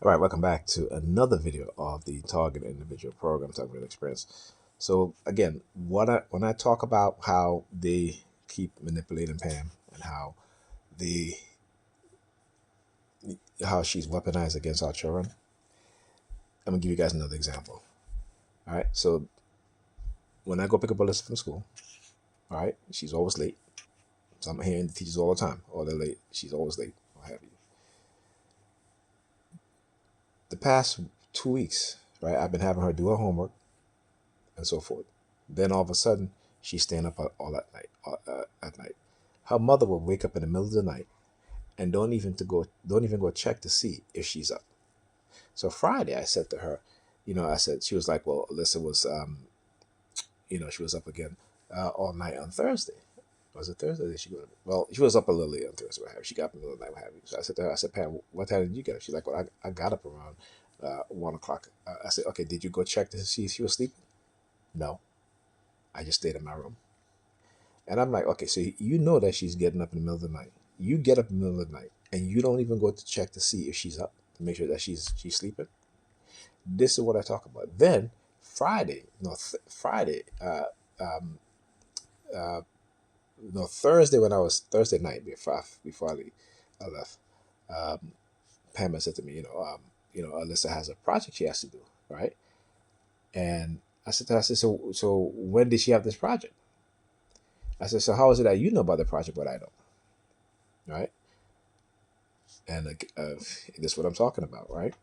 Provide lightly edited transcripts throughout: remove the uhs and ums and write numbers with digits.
All right, welcome back to another video of the Target Individual Program Target Experience. So again, when I talk about how they keep manipulating Pam and they how she's weaponized against our children, I'm gonna give you guys another example. All right, so when I go pick up Alyssa from school, all right, she's always late. So I'm hearing the teachers all the time, oh they're late, she's always late, what have you. The past 2 weeks, right, I've been having her do her homework and so forth. Then all of a sudden, she's staying up all at night. At night, her mother will wake up in the middle of the night and don't even go check to see if she's up. So Friday, I said to her, I said she was like, well, Alyssa was, she was up again all night on Thursday. Was it Thursday? Did she go? Well, she was up a little late on Thursday. What have you. She got up in the middle of the night. What have you. So I said to her, I said, Pam, what time did you get up? She's like, well, I got up around 1 o'clock. I said, okay, did you go check to see if she was sleeping? No, I just stayed in my room. And I'm like, okay, so you know that she's getting up in the middle of the night. You get up in the middle of the night and you don't even go to check to see if she's up to make sure that she's sleeping. This is what I talk about. Then Friday, no Friday, um, uh, no Thursday when I was Thursday night before I left. Um, Pam said to me, Alyssa has a project she has to do, right? And I said to her, I said, so when did she have this project? I said, so how is it that you know about the project but I don't, right? And this is what I'm talking about, right?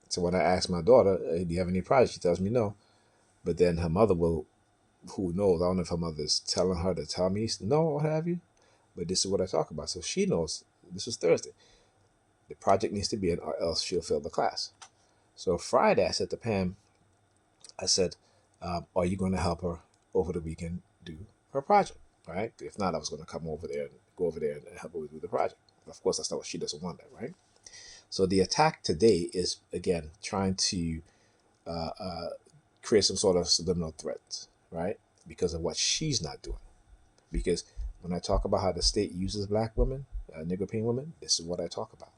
So when I ask my daughter, hey, do you have any projects? She tells me no. But then her mother will, who knows? I don't know if her mother is telling her to tell me no or what have you. But this is what I talk about. So she knows this was Thursday. The project needs to be in or else she'll fail the class. So Friday, I said to Pam, I said, are you going to help her over the weekend do her project? Right? If not, I was going to come over there and go over there and help her do the project. Of course, that's not what she doesn't want that, right? So the attack today is again trying to uh, uh, create some sort of subliminal threat, right? Because of what she's not doing. Because when I talk about how the state uses black women, Negropean women, this is what I talk about,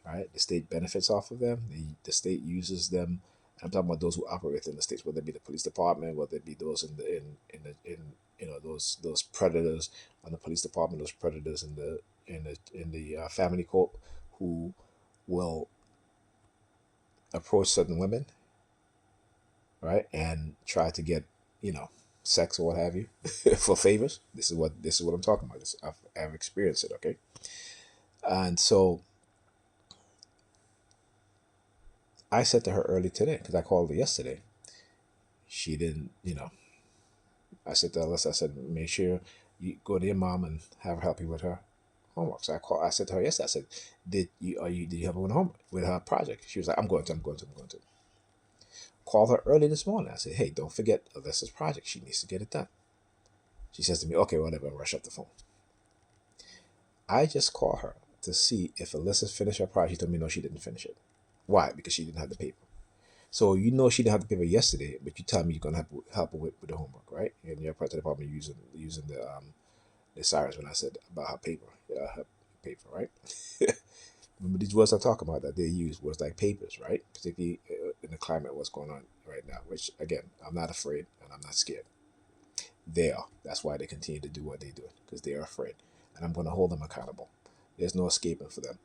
right? The state benefits off of them. The state uses them. I'm talking about those who operate within the states, whether it be the police department, whether it be those in those predators on the police department, those predators in the family court who will approach certain women, right, and try to get you know sex or what have you for favors. This is what I'm talking about. I've experienced it. Okay, and so I said to her early today because I called her yesterday. She didn't, I said to Alyssa, I said, make sure you go to your mom and have her help you with her homework. So I said to her yesterday, I said, did you help her with homework with her project? She was like, I'm going to. Call her early this morning. I said, hey, don't forget Alyssa's project. She needs to get it done. She says to me, okay, whatever, I'll rush up the phone. I just call her to see if Alyssa's finished her project. She told me no, she didn't finish it. Why? Because she didn't have the paper. So she didn't have the paper yesterday, but you tell me you're gonna have to help her with the homework, right? And you're part of the department using the sirens when I said about her paper, right? Remember these words I talk about that they use words like papers, right? Particularly in the climate, what's going on right now. Which again, I'm not afraid and I'm not scared. They are. That's why they continue to do what they do because they are afraid, and I'm going to hold them accountable. There's no escaping for them.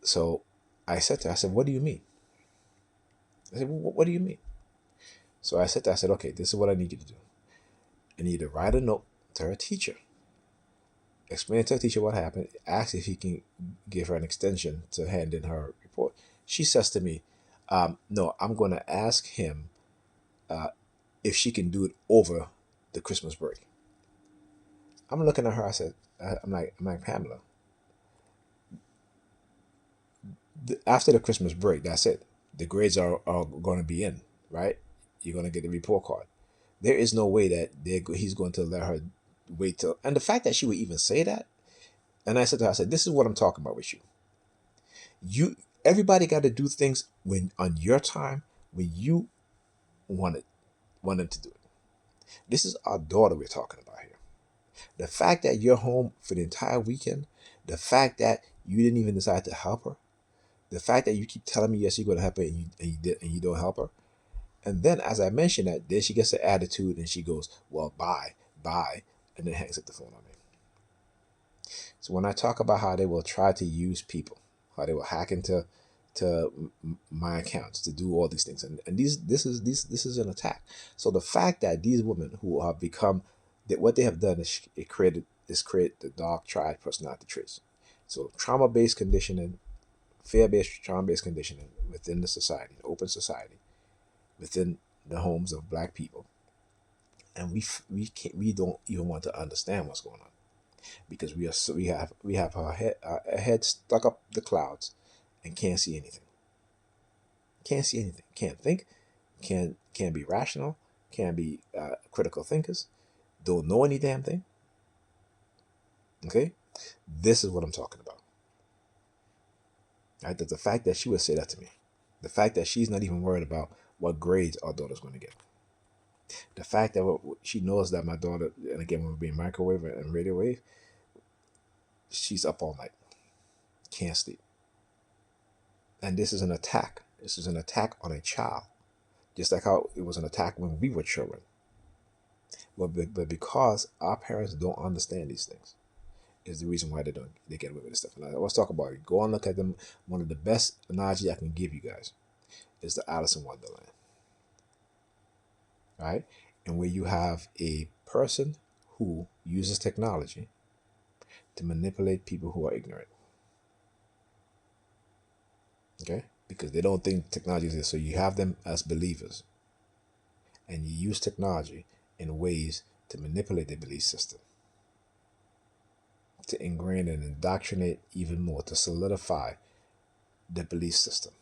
So I said to her, I said, what do you mean? I said, what do you mean? So I said to her, I said, okay, this is what I need you to do. I need you to write a note to her teacher. Explain to her teacher what happened. Ask if he can give her an extension to hand in her report. She says to me, no, I'm going to ask him uh, if she can do it over the Christmas break. I'm looking at her. I'm like Pamela. After the Christmas break, that's it. The grades are going to be in, right? You're going to get the report card. There is no way that he's going to let her wait till. And the fact that she would even say that, and I said to her, I said, this is what I'm talking about with you. You, everybody got to do things when on your time when you want it, want them to do it. This is our daughter we're talking about here. The fact that you're home for the entire weekend, the fact that you didn't even decide to help her, The fact that you keep telling me yes, you're going to help her, and you don't help her. And then, as I mentioned that, then she gets an attitude and she goes, "Well, bye, bye," and then hangs up the phone on me. So when I talk about how they will try to use people, how they will hack into my accounts to do all these things, and this is an attack. So the fact that these women who have become that what they have done is create the dark triad personality traits. So trauma based conditioning, fear based trauma based conditioning within the society, open society, within the homes of black people, and we don't even want to understand what's going on because we have our head stuck up the clouds and can't see anything. Can't see anything. Can't think. Can't be rational. Can't be critical thinkers. Don't know any damn thing. Okay, this is what I'm talking about. Right? That the fact that she would say that to me, the fact that she's not even worried about what grades our daughter's going to get, the fact that she knows that my daughter, and again, when we're being microwave and radio wave, she's up all night, can't sleep, and this is an attack. This is an attack on a child, just like how it was an attack when we were children. But because our parents don't understand these things, is the reason why they get away with this stuff. And let's talk about it. Go and look at them. One of the best analogy I can give you guys is the Alice in Wonderland, right? And where you have a person who uses technology to manipulate people who are ignorant. Okay? Because they don't think technology is there. So you have them as believers. And you use technology in ways to manipulate their belief system, to ingrain and indoctrinate even more, to solidify the belief system.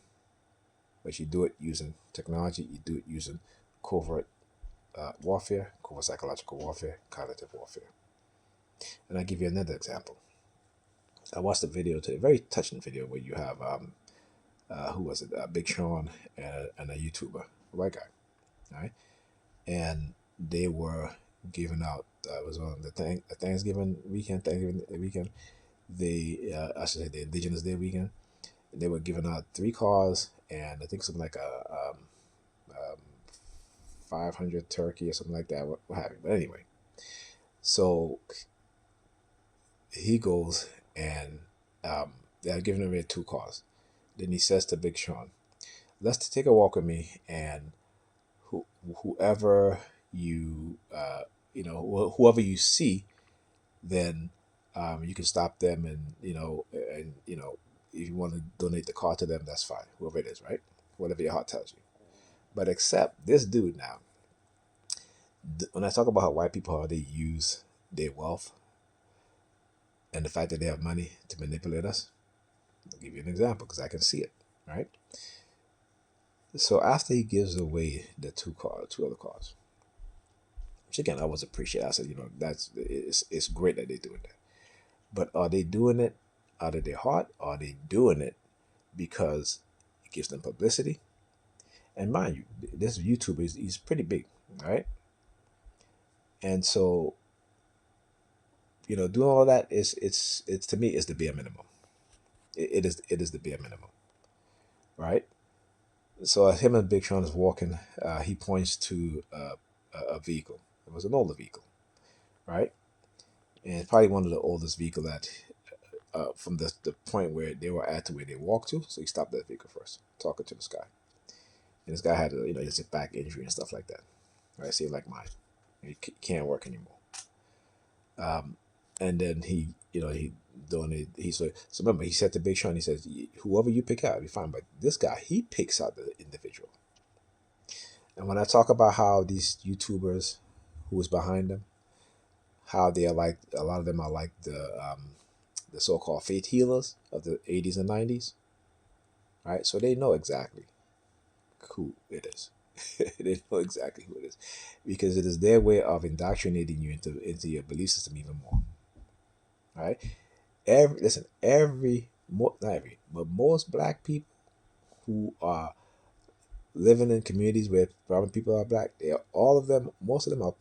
But you do it using technology, you do it using covert warfare, covert psychological warfare, cognitive warfare. And I'll give you another example. I watched a video today, a very touching video, where you have, who was it, Big Sean and a YouTuber, a white guy, right? And they were giving out, it was on the Thanksgiving weekend, I should say the Indigenous Day weekend. They were giving out 3 cars and I think something like a 500 turkey or something like that, what have you. But anyway, so he goes and they're giving away 2 cars. Then he says to Big Sean, "Let's take a walk with me, and whoever you whoever you see, then you can stop them, and if you want to donate the car to them, that's fine. Whoever it is, right? Whatever your heart tells you. But except this dude now, when I talk about how white people, how they use their wealth and the fact that they have money to manipulate us, I'll give you an example because I can see it, right? So after he gives away the 2 other cars, which again I was appreciative. I said, it's great that they're doing that. But are they doing it out of their heart? Or are they doing it because it gives them publicity? And mind you, this YouTuber he's pretty big, right? And so, doing all that it's to me is the bare minimum. It is the bare minimum, right? So as him and Big Sean is walking, he points to a vehicle. It was an older vehicle, right? And it's probably one of the oldest vehicle that from the point where they were at to where they walked to. So he stopped that vehicle first, talking to this guy. And this guy had just a back injury and stuff like that. Right, see, like mine, he can't work anymore. And then he donated. So remember, he said to Big Sean, he says, "Whoever you pick out, you'll be fine." But this guy, he picks out the individual. And when I talk about how these YouTubers, who is behind them, how they are like, a lot of them are like the so-called faith healers of the 80s and 90s, right? So they know exactly who it is. They know exactly who it is, because it is their way of indoctrinating you into your belief system even more, right? Not every, but most black people who are living in communities where probably people are black, all of them, most of them are,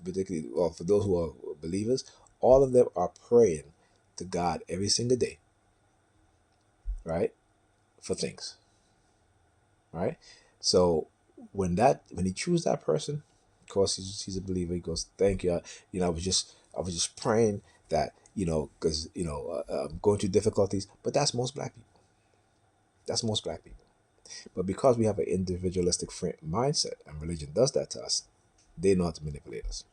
particularly, well, for those who are believers, all of them are praying to God every single day, right? for things, right? So when he chooses that person, of course he's a believer. He goes, "Thank you." I was just praying that because I'm going through difficulties. But that's most black people. That's most black people. But because we have an individualistic mindset, and religion does that to us, they know how to manipulate us.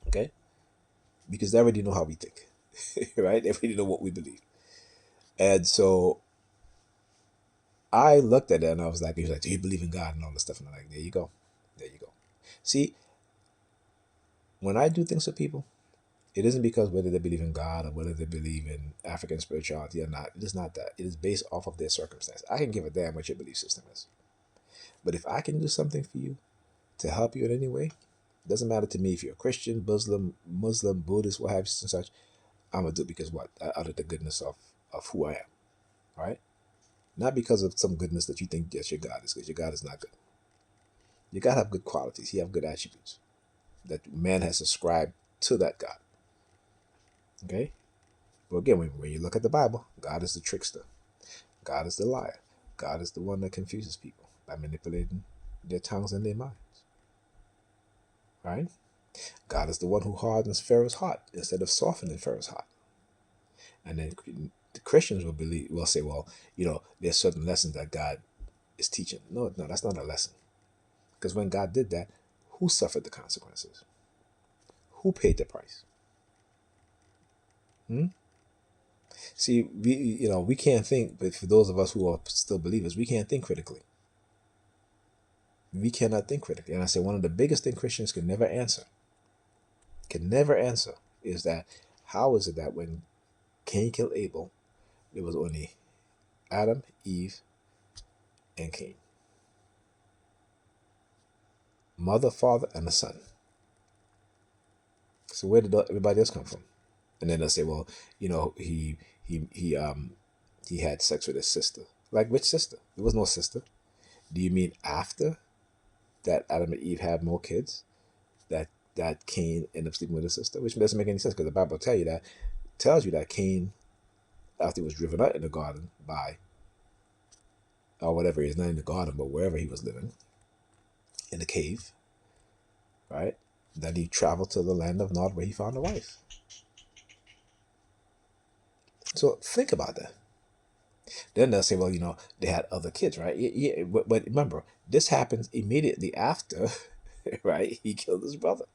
Okay, because they already know how we think, right? They already know what we believe, and so I looked at it and I was like, he was like, "Do you believe in God?" and all this stuff, and I'm like, "There you go, there you go." See, when I do things for people, it isn't because whether they believe in God or whether they believe in African spirituality or not. It is not that. It is based off of their circumstance. I can give a damn what your belief system is. But if I can do something for you to help you in any way, it doesn't matter to me if you're a Christian, Muslim, Buddhist, what have you, and such. I'm gonna do it because what? Out of the goodness of who I am. All right? Not because of some goodness that you think yes, your God is, because your God is not good. Your God have good qualities. He have good attributes that man has ascribed to that God. Okay? But again, when you look at the Bible, God is the trickster. God is the liar. God is the one that confuses people by manipulating their tongues and their minds. Right? God is the one who hardens Pharaoh's heart instead of softening Pharaoh's heart. And then the Christians will say, well, there's certain lessons that God is teaching. No, that's not a lesson. Because when God did that, who suffered the consequences? Who paid the price? Hmm? See, we can't think, but for those of us who are still believers, we can't think critically. We cannot think critically. And I say one of the biggest things Christians can never answer, is that how is it that when Cain killed Abel, there was only Adam, Eve, and Cain? Mother, father, and the son. So where did everybody else come from? And then they'll say, well, he had sex with his sister. Like which sister? There was no sister. Do you mean after that Adam and Eve had more kids, that Cain ended up sleeping with his sister? Which doesn't make any sense because the Bible tells you that Cain, after he was driven out in the garden by, or whatever, he's not in the garden, but wherever he was living, in the cave, right? That he traveled to the land of Nod where he found a wife. So think about that. Then they'll say, well, they had other kids, right? Yeah, but remember, this happens immediately after, right? He killed his brother.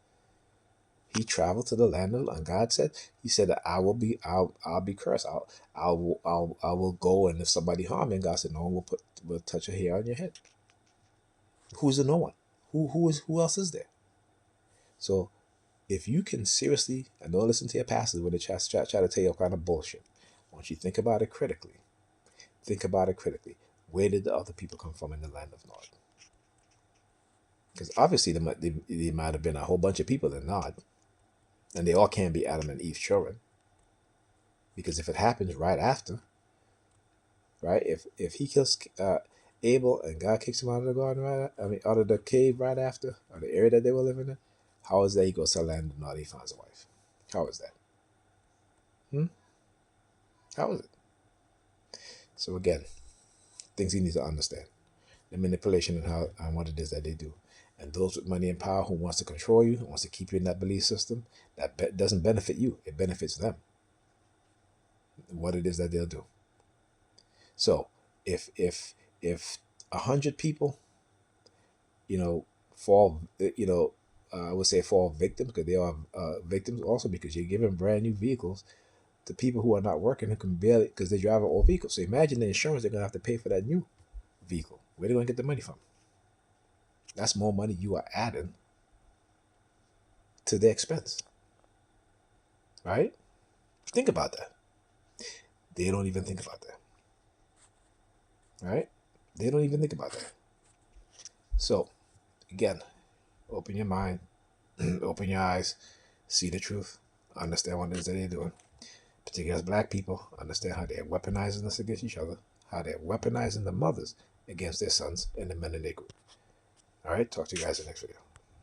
He traveled to the land of, and God said, He said that I'll be cursed. I will go, and if somebody harm me, and God said, no one will touch a hair on your head. Who's the no one? Who else is there? So if you can seriously, and don't listen to your pastors when they try to tell you all kind of bullshit. Once you think about it critically, where did the other people come from in the land of Nod? Because obviously there might have been a whole bunch of people in Nod, and they all can't be Adam and Eve's children. Because if it happens right after, right, if he kills Abel and God kicks him out of the garden out of the cave right after, or the area that they were living in, how is that he goes to the land of Nod, he finds a wife? How is that? How is it? So again, things you need to understand. The manipulation and what it is that they do. And those with money and power who wants to control you, who wants to keep you in that belief system, that doesn't benefit you. It benefits them. What it is that they'll do. So if 100 people, fall, I would say fall victims, because they are victims also, because you're giving brand new vehicles to people who are not working, who can barely, because they drive an old vehicle. So imagine the insurance they're going to have to pay for that new vehicle. Where are they going to get the money from? That's more money you are adding to their expense. Right? Think about that. They don't even think about that. Right? They don't even think about that. So, again, open your mind, open your eyes, see the truth, understand what it is that they're doing. Particularly as black people, understand how they're weaponizing us against each other, how they're weaponizing the mothers against their sons and the men in their group. All right, talk to you guys in the next video.